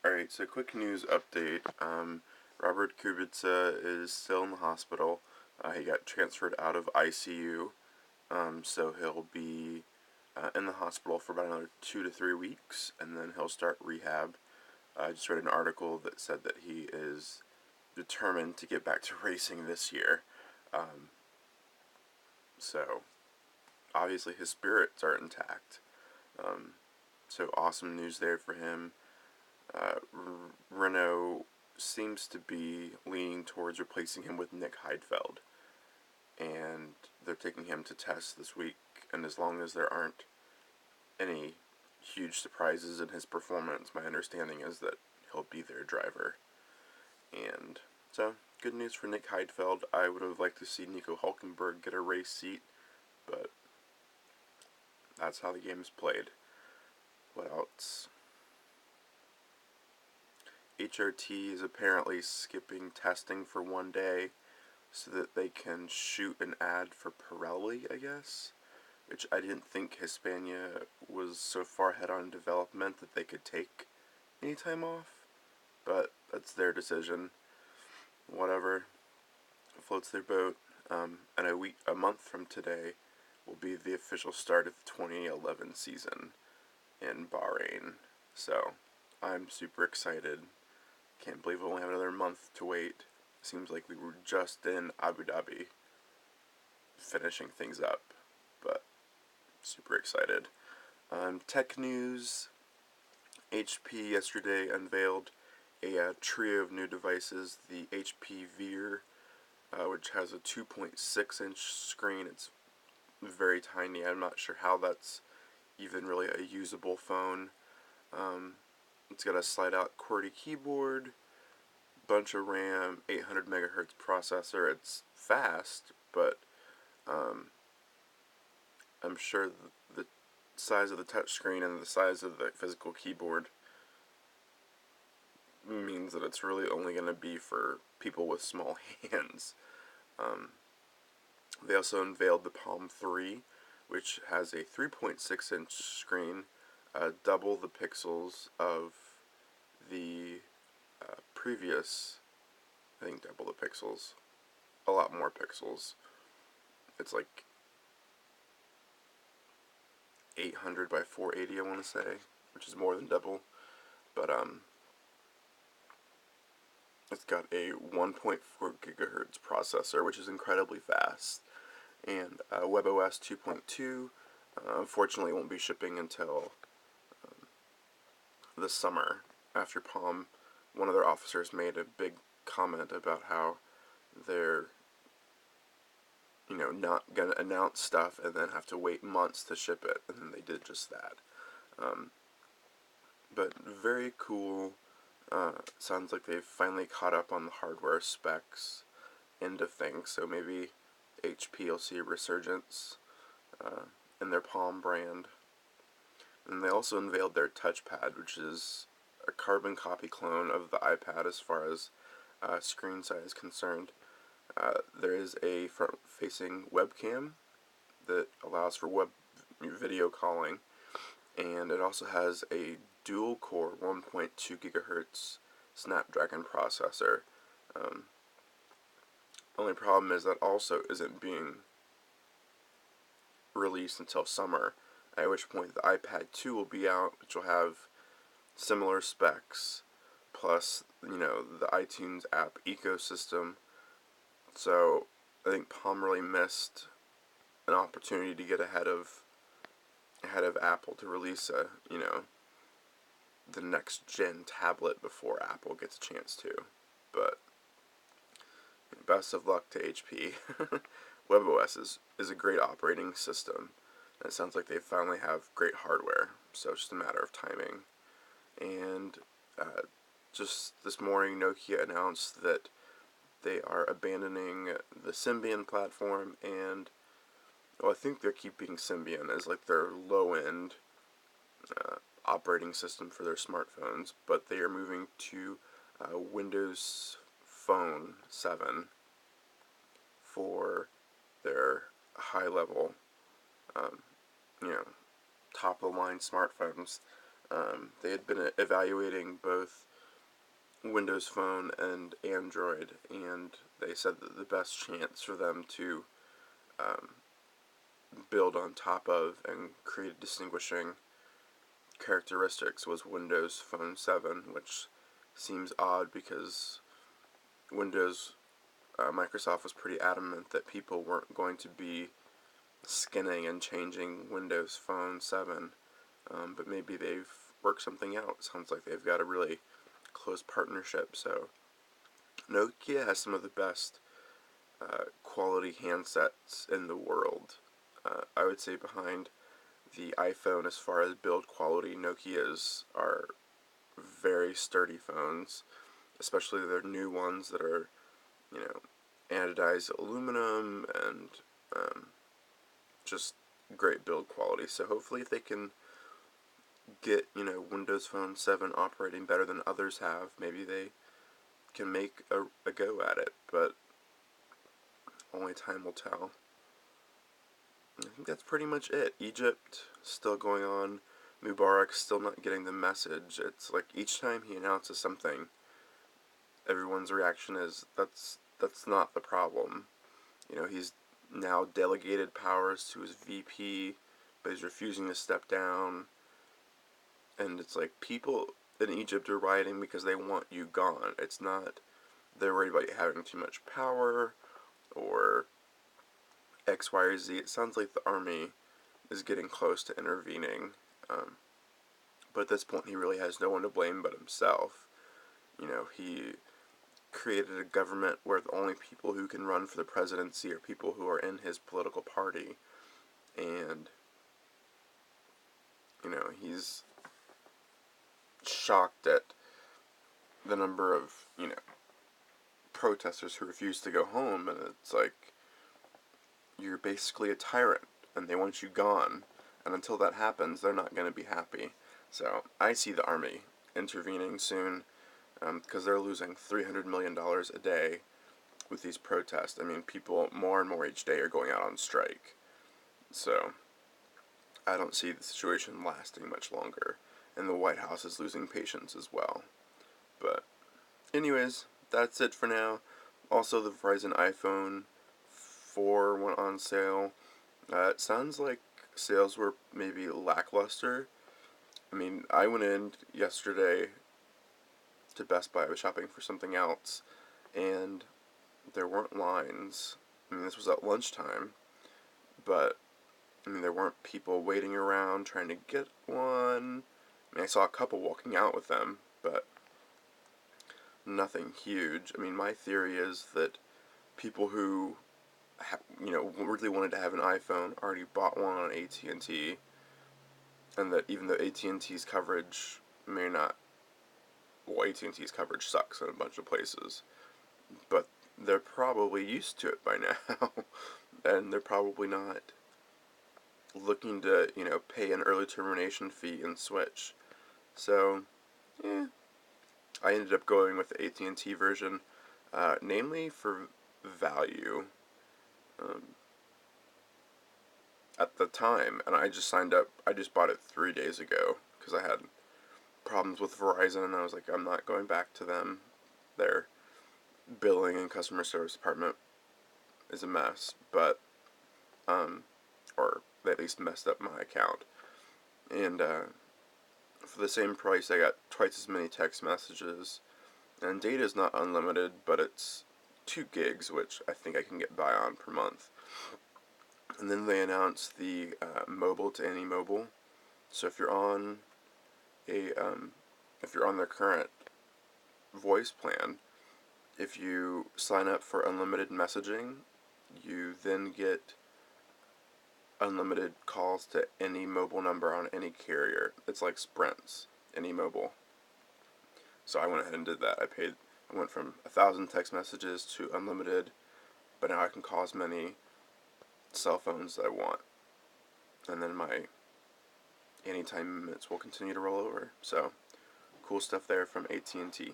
Alright, so quick news update. Robert Kubica is still in the hospital. He got transferred out of ICU, so he'll be in the hospital for about another 2 to 3 weeks, and then he'll start rehab. I just read an article that said that he is determined to get back to racing this year. Um, so, obviously his spirits are intact. So awesome news there for him. Renault seems to be leaning towards replacing him with Nick Heidfeld, and they're taking him to test this week, and as long as there aren't any huge surprises in his performance, my understanding is that he'll be their driver. And so, good news for Nick Heidfeld. I would have liked to see Nico Hulkenberg get a race seat, but that's how the game is played. What else? HRT is apparently skipping testing for one day so that they can shoot an ad for Pirelli, I guess, which I didn't think Hispania was so far ahead on development that they could take any time off, but that's their decision. Whatever, floats their boat. And a month from today will be the official start of the 2011 season in Bahrain. So I'm super excited. Can't believe we only have another month to wait. Seems like we were just in Abu Dhabi finishing things up, but super excited. Tech news. HP yesterday unveiled a trio of new devices. The HP Veer, which has a 2.6-inch screen. It's very tiny. I'm not sure how that's even really a usable phone. It's got a slide-out QWERTY keyboard, bunch of RAM, 800 megahertz processor. It's fast, but I'm sure the size of the touchscreen and the size of the physical keyboard means that it's really only going to be for people with small hands. They also unveiled the Palm 3, which has a 3.6-inch screen, double the pixels of the previous, I think double the pixels, a lot more pixels. It's like 800 by 480, I want to say, which is more than double. But it's got a 1.4 gigahertz processor, which is incredibly fast, and WebOS 2.2. Unfortunately, won't be shipping until this summer. After Palm, one of their officers made a big comment about how they're, not gonna announce stuff and then have to wait months to ship it, and then they did just that. But very cool. Sounds like they've finally caught up on the hardware specs end of things, so maybe HP will see a resurgence in their Palm brand. And they also unveiled their touchpad, which is a carbon copy clone of the iPad as far as screen size is concerned. There is a front-facing webcam that allows for web video calling, and it also has a dual-core 1.2 gigahertz Snapdragon processor. Only problem is that also isn't being released until summer, at which point the iPad 2 will be out, which will have similar specs, plus, the iTunes app ecosystem. So I think Palm really missed an opportunity to get ahead of Apple to release the next gen tablet before Apple gets a chance to. But best of luck to HP. WebOS is a great operating system, and it sounds like they finally have great hardware, so it's just a matter of timing. And just this morning, Nokia announced that they are abandoning the Symbian platform, and I think they're keeping Symbian as like their low-end operating system for their smartphones, but they are moving to Windows Phone 7 for their high-level, top-of-the-line smartphones. They had been evaluating both Windows Phone and Android, and they said that the best chance for them to um, build on top of and create distinguishing characteristics was Windows Phone 7, which seems odd because Microsoft was pretty adamant that people weren't going to be skinning and changing Windows Phone 7, but maybe they've worked something out. Sounds like they've got a really close partnership. So Nokia has some of the best quality handsets in the world. I would say behind the iPhone, as far as build quality, Nokia's are very sturdy phones, especially their new ones that are, you know, anodized aluminum and just great build quality. So hopefully, if they can get Windows Phone 7 operating better than others have, maybe they can make a go at it. But only time will tell. I think that's pretty much it. Egypt still going on. Mubarak's still not getting the message. It's like each time he announces something, everyone's reaction is that's not the problem. He's now delegated powers to his VP, but he's refusing to step down. And it's like people in Egypt are rioting because they want you gone. It's not they're worried about you having too much power or X, Y, or Z. It sounds like the army is getting close to intervening. But at this point, he really has no one to blame but himself. He created a government where the only people who can run for the presidency are people who are in his political party. And, he's shocked at the number of, protesters who refuse to go home. And it's like, you're basically a tyrant, and they want you gone. And until that happens, they're not going to be happy. So I see the army intervening soon, because they're losing $300 million a day with these protests. I mean, people more and more each day are going out on strike. So I don't see the situation lasting much longer. And the White House is losing patience as well. But anyways, that's it for now. Also, the Verizon iPhone 4 went on sale. It sounds like sales were maybe lackluster. I mean, I went in yesterday to Best Buy. I was shopping for something else, and there weren't lines. I mean, this was at lunchtime, but I mean, there weren't people waiting around trying to get one. I mean, I saw a couple walking out with them, but nothing huge. I mean, my theory is that people who really wanted to have an iPhone already bought one on AT&T, and that even though AT&T's coverage may not, well, AT&T's coverage sucks in a bunch of places, but they're probably used to it by now, and they're probably not looking to, pay an early termination fee and switch. So, I ended up going with the AT&T version, namely for value. At the time, and I just signed up. I just bought it 3 days ago because I had problems with Verizon, and I was like, I'm not going back to them. Their billing and customer service department is a mess, but or they at least messed up my account. And for the same price, I got twice as many text messages, and data is not unlimited, but it's 2 gigs, which I think I can get by on per month. And then they announced the mobile to any mobile. So if you're on their current voice plan, if you sign up for unlimited messaging, you then get unlimited calls to any mobile number on any carrier. It's like Sprint's any mobile. So I went ahead and did that. I went from 1,000 text messages to unlimited, but now I can call as many cell phones that I want, and then my anytime minutes will continue to roll over. So cool stuff there from AT&T.